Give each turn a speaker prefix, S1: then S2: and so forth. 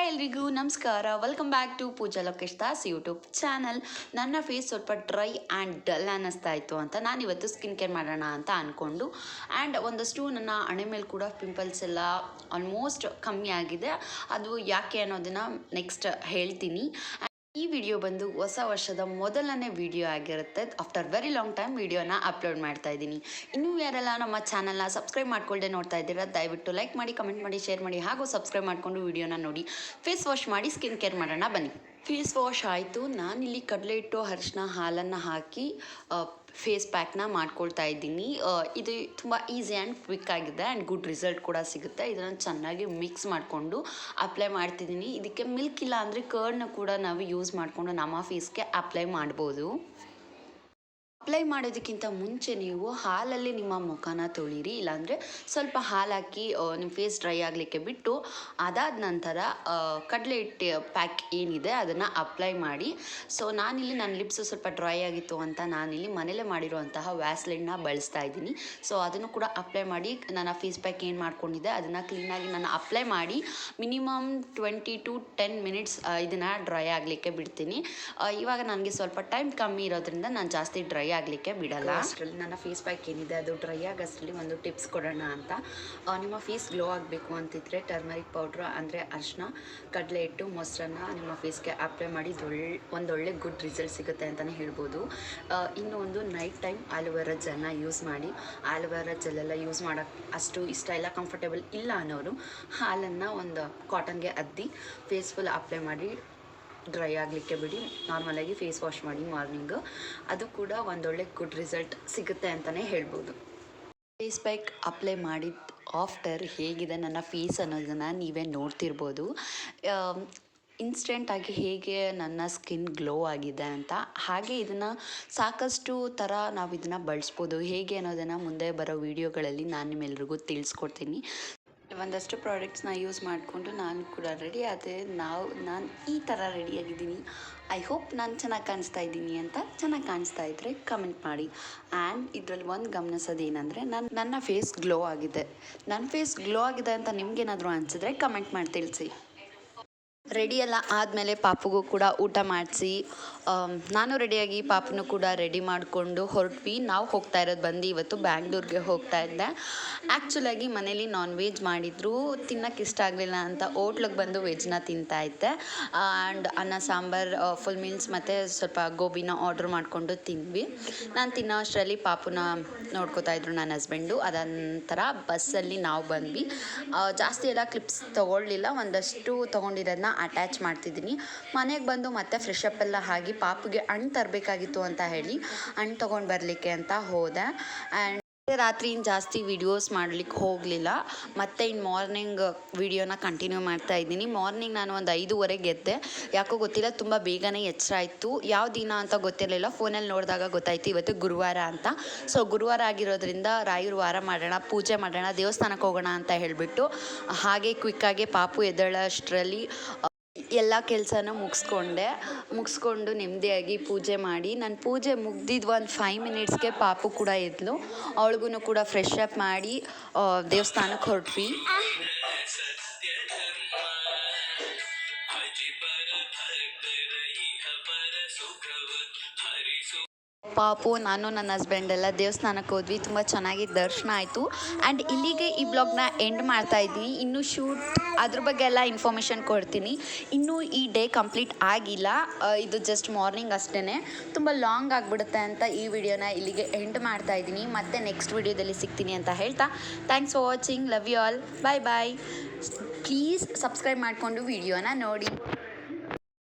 S1: ಎಲ್ರಿಗೂ ನಮಸ್ಕಾರ. Welcome back to Pooja Lokesh Das YouTube channel. ನನ್ನ ಫೇಸ್ ಸ್ವಲ್ಪ ಡ್ರೈ ಆ್ಯಂಡ್ ಡಲ್ ಅನ್ನಿಸ್ತಾ ಇತ್ತು ಅಂತ ನಾನಿವತ್ತು ಸ್ಕಿನ್ ಕೇರ್ ಮಾಡೋಣ ಅಂತ ಅಂದ್ಕೊಂಡು ಆ್ಯಂಡ್ ಒಂದಷ್ಟು ನನ್ನ ಹಣೆ ಮೇಲೆ ಕೂಡ ಪಿಂಪಲ್ಸ್ ಎಲ್ಲ ಆಲ್ಮೋಸ್ಟ್ ಕಮ್ಮಿ ಆಗಿದೆ. ಅದು ಯಾಕೆ ಅನ್ನೋದನ್ನು ನೆಕ್ಸ್ಟ್ ಹೇಳ್ತೀನಿ. ಈ ವಿಡಿಯೋ ಬಂದು ಹೊಸ ವರ್ಷದ ಮೊದಲನೇ ವಿಡಿಯೋ ಆಗಿರುತ್ತೆ. ಆಫ್ಟರ್ ವೆರಿ ಲಾಂಗ್ ಟೈಮ್ ವಿಡಿಯೋನ ಅಪ್ಲೋಡ್ ಮಾಡ್ತಾ ಇದ್ದೀನಿ. ಇನ್ನೂ ಯಾರೆಲ್ಲ ನಮ್ಮ ಚಾನಲ್ನ ಸಬ್ಸ್ಕ್ರೈಬ್ ಮಾಡ್ಕೊಳ್ಳದೆ ನೋಡ್ತಾ ಇದ್ದೀರಾ, ದಯವಿಟ್ಟು ಲೈಕ್ ಮಾಡಿ, ಕಮೆಂಟ್ ಮಾಡಿ, ಶೇರ್ ಮಾಡಿ, ಹಾಗೂ ಸಬ್ಸ್ಕ್ರೈಬ್ ಮಾಡಿಕೊಂಡು ವಿಡಿಯೋನ ನೋಡಿ. ಫೇಸ್ ವಾಶ್ ಮಾಡಿ ಸ್ಕಿನ್ ಕೇರ್ ಮಾಡೋಣ ಬನ್ನಿ. ಫೇಸ್ ವಾಶ್ ಆಯಿತು. ನಾನಿಲ್ಲಿ ಕಡಲೆ ಹಿಟ್ಟು, ಅರಿಶಿನ, ಹಾಲನ್ನು ಹಾಕಿ ಫೇಸ್ ಪ್ಯಾಕ್ನ ಮಾಡ್ಕೊಳ್ತಾ ಇದ್ದೀನಿ. ಇದು ತುಂಬ ಈಸಿ ಆ್ಯಂಡ್ ಕ್ವಿಕ್ ಆಗಿದೆ ಆ್ಯಂಡ್ ಗುಡ್ ರಿಸಲ್ಟ್ ಕೂಡ ಸಿಗುತ್ತೆ. ಇದನ್ನು ಚೆನ್ನಾಗಿ ಮಿಕ್ಸ್ ಮಾಡಿಕೊಂಡು ಅಪ್ಲೈ ಮಾಡ್ತಿದ್ದೀನಿ. ಇದಕ್ಕೆ ಮಿಲ್ಕ್ ಇಲ್ಲ ಅಂದರೆ ಕರ್ಡ್ನ ಕೂಡ ನಾವು ಯೂಸ್ ಮಾಡಿಕೊಂಡು ನಮ್ಮ ಫೇಸ್ಗೆ ಅಪ್ಲೈ ಮಾಡ್ಬೋದು. ಅಪ್ಲೈ ಮಾಡೋದಕ್ಕಿಂತ ಮುಂಚೆ ನೀವು ಹಾಲಲ್ಲಿ ನಿಮ್ಮ ಮುಖನ ತೊಳೀರಿ, ಇಲ್ಲಾಂದರೆ ಸ್ವಲ್ಪ ಹಾಲು ಹಾಕಿ ನಿಮ್ಮ ಫೇಸ್ ಡ್ರೈ ಆಗಲಿಕ್ಕೆ ಬಿಟ್ಟು ಅದಾದ ನಂತರ ಕಡಲೆ ಹಿಟ್ಟು ಪ್ಯಾಕ್ ಏನಿದೆ ಅದನ್ನು ಅಪ್ಲೈ ಮಾಡಿ. ಸೊ ನಾನಿಲ್ಲಿ ನನ್ನ ಲಿಪ್ಸು ಸ್ವಲ್ಪ ಡ್ರೈ ಆಗಿತ್ತು ಅಂತ ನಾನಿಲ್ಲಿ ಮನೇಲೇ ಮಾಡಿರುವಂತಹ ವ್ಯಾಸ್ಲಿನ್ನ ಬಳಸ್ತಾ ಇದ್ದೀನಿ. ಸೊ ಅದನ್ನು ಕೂಡ ಅಪ್ಲೈ ಮಾಡಿ ನನ್ನ ಫೇಸ್ ಪ್ಯಾಕ್ ಏನು ಮಾಡ್ಕೊಂಡಿದ್ದೆ ಅದನ್ನು ಕ್ಲೀನಾಗಿ ನಾನು ಅಪ್ಲೈ ಮಾಡಿ ಮಿನಿಮಮ್ 20 to 10 minutes ಇದನ್ನು ಡ್ರೈ ಆಗಲಿಕ್ಕೆ ಬಿಡ್ತೀನಿ. ಇವಾಗ ನನಗೆ ಸ್ವಲ್ಪ ಟೈಮ್ ಕಮ್ಮಿ ಇರೋದ್ರಿಂದ ನಾನು ಜಾಸ್ತಿ ಡ್ರೈ ಆಗಲಿಕ್ಕೆ ಬಿಡಲ್ಲ. ಅಷ್ಟರಲ್ಲಿ ನನ್ನ ಫೇಸ್ ಪ್ಯಾಕ್ ಏನಿದೆ ಅದು ಡ್ರೈ ಆಗೋಷ್ಟರಲ್ಲಿ ಒಂದು ಟಿಪ್ಸ್ ಕೊಡೋಣ ಅಂತ. ನಿಮ್ಮ ಫೇಸ್ ಗ್ಲೋ ಆಗಬೇಕು ಅಂತಿದ್ರೆ ಟರ್ಮರಿಕ್ ಪೌಡ್ರ್ ಅಂದರೆ ಅರಿಶಿನ, ಕಡಲೆ ಹಿಟ್ಟು, ಮೊಸರನ್ನ ನಿಮ್ಮ ಫೇಸ್ಗೆ ಅಪ್ಲೈ ಮಾಡಿ ಒಂದೊಳ್ಳೆ ಗುಡ್ ರಿಸಲ್ಟ್ ಸಿಗುತ್ತೆ ಅಂತಲೇ ಹೇಳ್ಬೋದು. ಇನ್ನು ಒಂದು ನೈಟ್ ಟೈಮ್ ಆಲೋವೆರಾ ಜೆಲ್ನ ಯೂಸ್ ಮಾಡಿ. ಆಲೋವೆರಾ ಜೆಲ್ಲೆಲ್ಲ ಯೂಸ್ ಮಾಡೋಕ್ಕೆ ಅಷ್ಟು ಇಷ್ಟ ಇಲ್ಲ, ಕಂಫರ್ಟೇಬಲ್ ಇಲ್ಲ ಅನ್ನೋರು ಹಾಲನ್ನು ಒಂದು ಕಾಟನ್ಗೆ ಅದ್ದಿ ಫೇಸ್ ಫುಲ್ ಅಪ್ಲೈ ಮಾಡಿ ಡ್ರೈ ಆಗಲಿಕ್ಕೆ ಬಿಡಿ. ನಾರ್ಮಲಾಗಿ ಫೇಸ್ ವಾಶ್ ಮಾಡಿ ಮಾರ್ನಿಂಗು, ಅದು ಕೂಡ ಒಂದೊಳ್ಳೆ ಗುಡ್ ರಿಸಲ್ಟ್ ಸಿಗುತ್ತೆ ಅಂತಲೇ ಹೇಳ್ಬೋದು. ಫೇಸ್ ಪ್ಯಾಕ್ ಅಪ್ಲೈ ಮಾಡಿದ ಆಫ್ಟರ್ ಹೇಗಿದೆ ನನ್ನ ಫೇಸ್ ಅನ್ನೋದನ್ನು ನೀವೇ ನೋಡ್ತಿರ್ಬೋದು. ಇನ್ಸ್ಟೆಂಟಾಗಿ ಹೇಗೆ ನನ್ನ ಸ್ಕಿನ್ ಗ್ಲೋ ಆಗಿದೆ ಅಂತ. ಹಾಗೆ ಇದನ್ನು ಸಾಕಷ್ಟು ಥರ ನಾವು ಇದನ್ನು ಬಳಸ್ಬೋದು. ಹೇಗೆ ಅನ್ನೋದನ್ನು ಮುಂದೆ ಬರೋ ವೀಡಿಯೋಗಳಲ್ಲಿ ನಾನು ನಿಮ್ಮೆಲ್ರಿಗೂ ತಿಳಿಸ್ಕೊಡ್ತೀನಿ. ಒಂದಷ್ಟು ಪ್ರಾಡಕ್ಟ್ಸ್ನ ಯೂಸ್ ಮಾಡಿಕೊಂಡು ನಾನು ಕೂಡ ರೆಡಿ ಆದೆ. ನಾನು ಈ ಥರ ರೆಡಿಯಾಗಿದ್ದೀನಿ. ಐ ಹೋಪ್ ನಾನು ಚೆನ್ನಾಗಿ ಕಾಣಿಸ್ತಾ ಇದ್ದೀನಿ ಅಂತ. ಚೆನ್ನಾಗಿ ಕಾಣಿಸ್ತಾ ಇದ್ದರೆ ಕಮೆಂಟ್ ಮಾಡಿ. ಆ್ಯಂಡ್ ಇದರಲ್ಲಿ ಒಂದು ಗಮನಿಸೋದೇನೆಂದರೆ ನನ್ನ ಫೇಸ್ ಗ್ಲೋ ಆಗಿದೆ. ನನ್ನ ಫೇಸ್ ಗ್ಲೋ ಆಗಿದೆ ಅಂತ ನಿಮಗೇನಾದರೂ ಅನಿಸಿದ್ರೆ ಕಮೆಂಟ್ ಮಾಡಿ ತಿಳಿಸಿ. ರೆಡಿ ಎಲ್ಲ ಆದಮೇಲೆ ಪಾಪುಗೂ ಕೂಡ ಊಟ ಮಾಡಿಸಿ ನಾನು ರೆಡಿಯಾಗಿ ಪಾಪನೂ ಕೂಡ ರೆಡಿ ಮಾಡಿಕೊಂಡು ಹೊರಟ್ವಿ. ನಾವು ಹೋಗ್ತಾ ಇರೋದು ಬಂದು ಇವತ್ತು ಬ್ಯಾಂಗ್ಳೂರಿಗೆ ಹೋಗ್ತಾ ಇದ್ದೆ. ಆ್ಯಕ್ಚುಲಾಗಿ ಮನೇಲಿ ನಾನ್ ವೆಜ್ ಮಾಡಿದ್ರು, ತಿನ್ನೋಕ್ಕೆ ಇಷ್ಟ ಆಗಲಿಲ್ಲ ಅಂತ ಹೋಟ್ಲಿಗೆ ಬಂದು ವೆಜ್ನ ತಿಂತಾ ಇದ್ದೆ. ಆ್ಯಂಡ್ ಅನ್ನ ಸಾಂಬಾರು, ಫುಲ್ ಮೀಲ್ಸ್ ಮತ್ತು ಸ್ವಲ್ಪ ಗೋಬಿನ ಆರ್ಡ್ರ್ ಮಾಡಿಕೊಂಡು ತಿಂದ್ವಿ. ನಾನು ತಿನ್ನೋ ಅಷ್ಟರಲ್ಲಿ ಪಾಪುನ ನೋಡ್ಕೋತಾ ಇದ್ರು ನನ್ನ ಹಸ್ಬೆಂಡು. ಅದಾದ ನಂತರ ಬಸ್ಸಲ್ಲಿ ನಾವು ಬಂದ್ವಿ. ಜಾಸ್ತಿ ಎಲ್ಲ ಕ್ಲಿಪ್ಸ್ ತೊಗೊಳ್ಳಿಲ್ಲ, ಒಂದಷ್ಟು ತೊಗೊಂಡಿರೋದನ್ನ ಅಟ್ಯಾಚ್ ಮಾಡ್ತಿದ್ದೀನಿ. ಮನೆಗೆ ಬಂದು ಮತ್ತೆ ಫ್ರೆಶ್ ಅಪ್ ಎಲ್ಲ ಆಗಿ ಪಾಪುಗೆ ಹಣ್ಣು ತರಬೇಕಾಗಿತ್ತು ಅಂತ ಹೇಳಿ ಹಣ್ಣು ತೊಗೊಂಡು ಬರಲಿಕ್ಕೆ ಅಂತ ಹೋದೆ. ಆ್ಯಂಡ್ ರಾತ್ರಿ ಇನ್ನು ಜಾಸ್ತಿ ವೀಡಿಯೋಸ್ ಮಾಡಲಿಕ್ಕೆ ಹೋಗಲಿಲ್ಲ. ಮತ್ತು ಇನ್ನು ಮಾರ್ನಿಂಗ್ ವೀಡಿಯೋನ ಕಂಟಿನ್ಯೂ ಮಾಡ್ತಾ ಇದ್ದೀನಿ. ಮಾರ್ನಿಂಗ್ ನಾನು ಒಂದು 5:30ಗೆ ಎದ್ದೆ. ಯಾಕೋ ಗೊತ್ತಿಲ್ಲ, ತುಂಬ ಬೇಗನೆ ಎಚ್ಚರ ಆಯಿತು. ಯಾವ ದಿನ ಅಂತ ಗೊತ್ತಿರಲಿಲ್ಲ. ಫೋನಲ್ಲಿ ನೋಡಿದಾಗ ಗೊತ್ತಾಯಿತು ಇವತ್ತು ಗುರುವಾರ ಅಂತ. ಸೊ ಗುರುವಾರ ಆಗಿರೋದ್ರಿಂದ ರಾಯರ ವಾರ ಮಾಡೋಣ, ಪೂಜೆ ಮಾಡೋಣ, ದೇವಸ್ಥಾನಕ್ಕೆ ಹೋಗೋಣ ಅಂತ ಹೇಳಿಬಿಟ್ಟು ಹಾಗೆ ಕ್ವಿಕ್ಕಾಗಿ ಪಾಪು ಎದ್ದೇಳೋಷ್ಟರಲ್ಲಿ ಎಲ್ಲ ಕೆಲಸನೂ ಮುಗಿಸ್ಕೊಂಡು ನೆಮ್ಮದಿಯಾಗಿ ಪೂಜೆ ಮಾಡಿ, ನಾನು ಪೂಜೆ ಮುಗ್ದಿದ್ದು ಒಂದು 5 minutesಗೆ ಪಾಪು ಕೂಡ ಎದ್ಲು. ಅವಳಿಗೂ ಕೂಡ ಫ್ರೆಶ್ ಅಪ್ ಮಾಡಿ ದೇವಸ್ಥಾನಕ್ಕೆ ಹೊರಟ್ವಿ. ಪಾಪು, ನಾನು ನನ್ನ ಹಸ್ಬೆಂಡ್ ಎಲ್ಲ ದೇವಸ್ಥಾನಕ್ಕೆ ಹೋದ್ವಿ. ತುಂಬ ಚೆನ್ನಾಗಿ ದರ್ಶನ ಆಯಿತು. ಆ್ಯಂಡ್ ಇಲ್ಲಿಗೆ ಈ ಬ್ಲಾಗ್ನ ಎಂಡ್ ಮಾಡ್ತಾ ಇದ್ದೀನಿ. ಇನ್ನೂ ಶೂಟ್ ಅದ್ರ ಬಗ್ಗೆ ಎಲ್ಲ ಇನ್ಫಾರ್ಮೇಷನ್ ಕೊಡ್ತೀನಿ. ಇನ್ನೂ ಈ ಡೇ ಕಂಪ್ಲೀಟ್ ಆಗಿಲ್ಲ, ಇದು ಜಸ್ಟ್ ಮಾರ್ನಿಂಗ್ ಅಷ್ಟೇ. ತುಂಬ ಲಾಂಗ್ ಆಗಿಬಿಡುತ್ತೆ ಅಂತ ಈ ವಿಡಿಯೋನ ಇಲ್ಲಿಗೆ ಎಂಡ್ ಮಾಡ್ತಾ ಇದ್ದೀನಿ. ಮತ್ತೆ ನೆಕ್ಸ್ಟ್ ವಿಡಿಯೋದಲ್ಲಿ ಸಿಗ್ತೀನಿ ಅಂತ ಹೇಳ್ತಾ thanks for watching. Love you all. Bye bye. Please subscribe ಮಾಡಿಕೊಂಡು ವಿಡಿಯೋನ ನೋಡಿ.